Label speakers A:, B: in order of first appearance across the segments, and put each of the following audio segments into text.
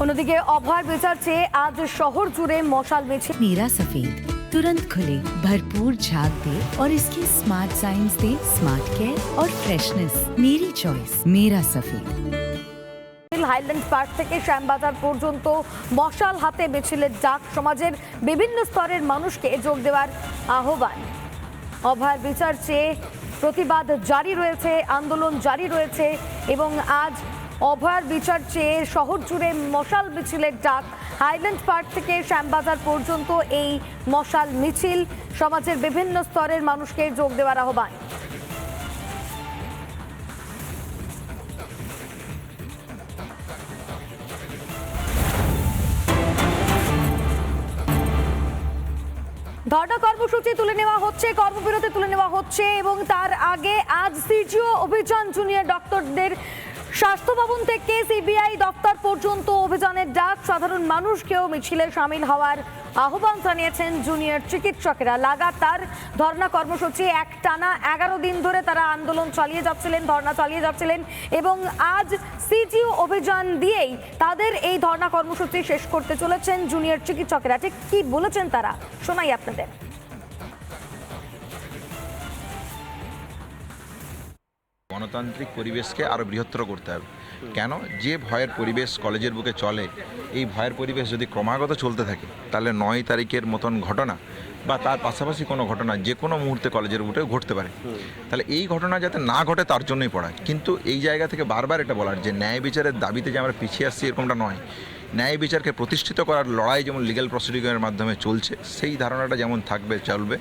A: অন্যদিকে অভয় বিচার চেয়ে আজ শহর জুড়ে মশাল মিছিল।
B: मेरा सफेद तुरंत खुले, भरपूर झाग दे और इसकी स्मार्ट साइंस दे स्मार्ट केयर और फ्रेशनेस। मेरी चॉइस मेरा सफेद।
A: হাইল্যান্ড পার্ক থেকে শ্যামবাজার পর্যন্ত মশাল হাতে মিছিলের ডাক, সমাজের বিভিন্ন স্তরের মানুষকে যোগ দেওয়ার আহ্বান। অভয়ের বিচার চেয়ে প্রতিবাদ জারি রয়েছে, আন্দোলন জারি রয়েছে এবং আজ অভয়ের বিচার চেয়ে শহর জুড়ে মশাল মিছিলের ডাক। হাইল্যান্ড পার্ক থেকে শ্যামবাজার পর্যন্ত এই মশাল মিছিল, সমাজের বিভিন্ন স্তরের মানুষকে যোগ দেওয়ার আহ্বান। ধর্ণা কর্মসূচি তুলে নেওয়া হচ্ছে, কর্মবিরতি তুলে নেওয়া হচ্ছে এবং তার আগে আজ সিজিও অভিযান, জুনিয়র ডক্টরদের স্বাস্থ্য ভবন থেকে সিবিআই দপ্তর পর্যন্ত অভিযানের ডাক। সাধারণ মানুষকেও মিছিলে সামিল হওয়ার আহ্বান জানিয়েছেন জুনিয়র চিকিৎসকেরা। লাগাতার ধর্ণা কর্মসূচি একটানা 11 দিন ধরে তারা আন্দোলন চালিয়ে যাচ্ছিলেন, ধর্ণা চালিয়ে যাচ্ছিলেন এবং আজ সিজিও অভিযান দিয়েই তাদের এই ধর্ণা কর্মসূচি শেষ করতে চলেছেন জুনিয়র চিকিৎসকেরা। ঠিক কি বলেছেন তারা, শোনাই আপনাদের।
C: গণতান্ত্রিক পরিবেশকে আরও বৃহত্তর করতে হবে। কেন? যে ভয়ের পরিবেশ কলেজের বুকে চলে, এই ভয়ের পরিবেশ যদি ক্রমাগত চলতে থাকে তাহলে 9 তারিখের মতন ঘটনা বা তার পাশাপাশি কোনো ঘটনা যে কোনো মুহূর্তে কলেজের বুকে ঘটতে পারে। তাহলে এই ঘটনা যাতে না ঘটে তার জন্যই পড়া। কিন্তু এই জায়গা থেকে বারবার এটা বলার যে ন্যায় বিচারের দাবিতে যে আমরা পিছিয়ে আসছি এরকমটা নয়। ন্যায় বিচারকে প্রতিষ্ঠিত করার লড়াই যেমন লিগ্যাল প্রসিডিউরের মাধ্যমে চলছে, সেই ধারণাটা যেমন থাকবে, চলবে।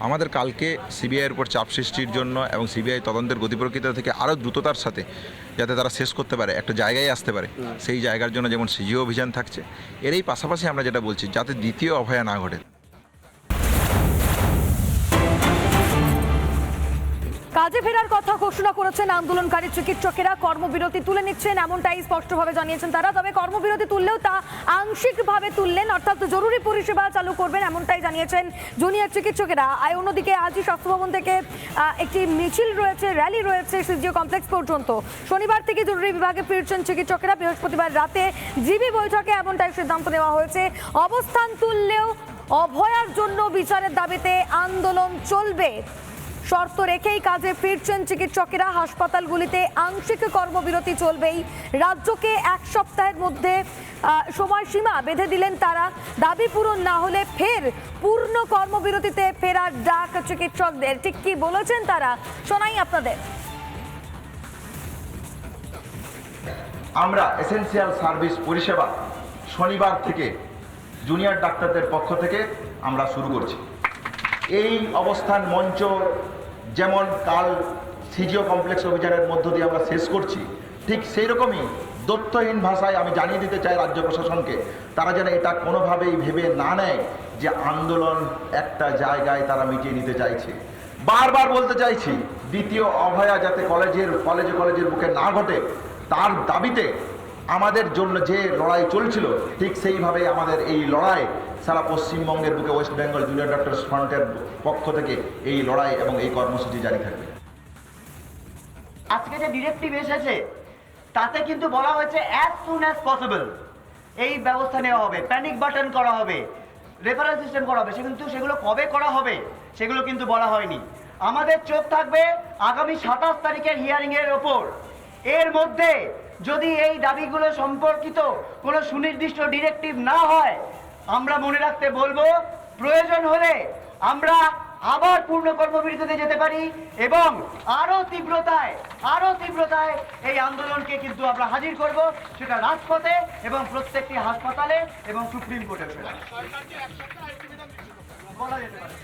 C: আমাদের কালকে সিবিআইয়ের উপর চাপ সৃষ্টির জন্য এবং সিবিআই তদন্তের গতি প্রকৃতি থেকে আরও দ্রুততার সাথে যাতে তারা শেষ করতে পারে, একটা জায়গায় আসতে পারে, সেই জায়গার জন্য যেমন সিজিও অভিযান থাকছে। এরই পাশাপাশি আমরা যেটা বলছি যাতে দ্বিতীয় অভয়া না ঘটে।
A: কাজে ফেরার কথা ঘোষণা করেছেন আন্দোলনকারী চিকিৎসকেরা, কর্মবিরতি তুলে নিচ্ছেন এমনটাই স্পষ্টভাবে জানিয়েছেন তারা। তবে কর্মবিরতি তুললেও তা আংশিকভাবে তুললেন, অর্থাৎ জরুরি পরিষেবা চালু করবেন এমনটাই জানিয়েছেন জুনিয়র চিকিৎসকেরা। আর অন্যদিকে আজই স্বাস্থ্য ভবন থেকে একটি মিছিল রয়েছে, র্যালি রয়েছে সিজিও কমপ্লেক্স পর্যন্ত। শনিবার থেকে জরুরি বিভাগে ফিরছেন চিকিৎসকেরা। বৃহস্পতিবার রাতে জিবি বৈঠকে এমনটাই সিদ্ধান্ত নেওয়া হয়েছে। অবস্থান তুললেও অভয়ার জন্য বিচারের দাবিতে আন্দোলন চলবে। শর্ত রেখেই কাজে ফিরছেন চিকিৎসকেরা। হাসপাতালগুলিতে আংশিক কর্মবিরতি চলবেই। রাজ্যকে 1 সপ্তাহের মধ্যে সময়সীমা বেঁধে দিলেন তারা। দাবি পূরণ না হলে ফের পূর্ণ কর্মবিরতিতে ফেরার ডাক চিকিৎসকদের। ঠিক কি বলেছেন তারা, শোনাই আপনাদের।
C: আমরা এসেনশিয়াল সার্ভিস পরিষেবা শনিবার থেকে জুনিয়র ডাক্তারদের পক্ষ থেকে আমরা শুরু করছি। এই অবস্থান মঞ্চ যেমন কাল সিজিও কমপ্লেক্স অভিযানের মধ্য দিয়ে আমরা শেষ করছি, ঠিক সেই রকমই তথ্যহীন ভাষায় আমি জানিয়ে দিতে চাই রাজ্য প্রশাসনকে, তারা যেন এটা কোনোভাবেই ভেবে না নেয় যে আন্দোলন একটা জায়গায় তারা মিটিয়ে নিতে চাইছে। বারবার বলতে চাইছি, দ্বিতীয় অভয়া যাতে কলেজের বুকে না ঘটে তার দাবিতে আমাদের জন্য যে লড়াই চলছিল ঠিক সেইভাবে আমাদের এই লড়াই সারা পশ্চিমবঙ্গের বুকে ওয়েস্ট বেঙ্গল জুনিয়র ডক্টরস ফ্রন্টের পক্ষ থেকে এই লড়াই এবং এই কর্মসূচি জারি থাকবে।
D: আজকে যে ডিরেক্টিভ এসেছে তাতে কিন্তু বলা হয়েছে অ্যাজ সুন অ্যাজ পসিবল এই ব্যবস্থা নেওয়া হবে, প্যানিক বাটন করা হবে, রেফারেল সিস্টেম করা হবে। কিন্তু সেগুলো কবে করা হবে সেগুলো কিন্তু বলা হয়নি। আমাদের চোখ থাকবে আগামী 27 তারিখের হিয়ারিং এর ওপর। এর মধ্যে যদি এই দাবিগুলো সম্পর্কিত কোনো সুনির্দিষ্ট ডিরেক্টিভ না হয়, আমরা মনে রাখতে বলবো প্রয়োজন হলে আমরা আবার পূর্ণ কর্মবিরতিতে যেতে পারি এবং আরো তীব্রতায় এই আন্দোলনকে কিন্তু আমরা হাজির করব, সেটা রাজপথে এবং প্রত্যেকটি হাসপাতালে এবং সুপ্রিম কোর্টে বলা যেতে পারে।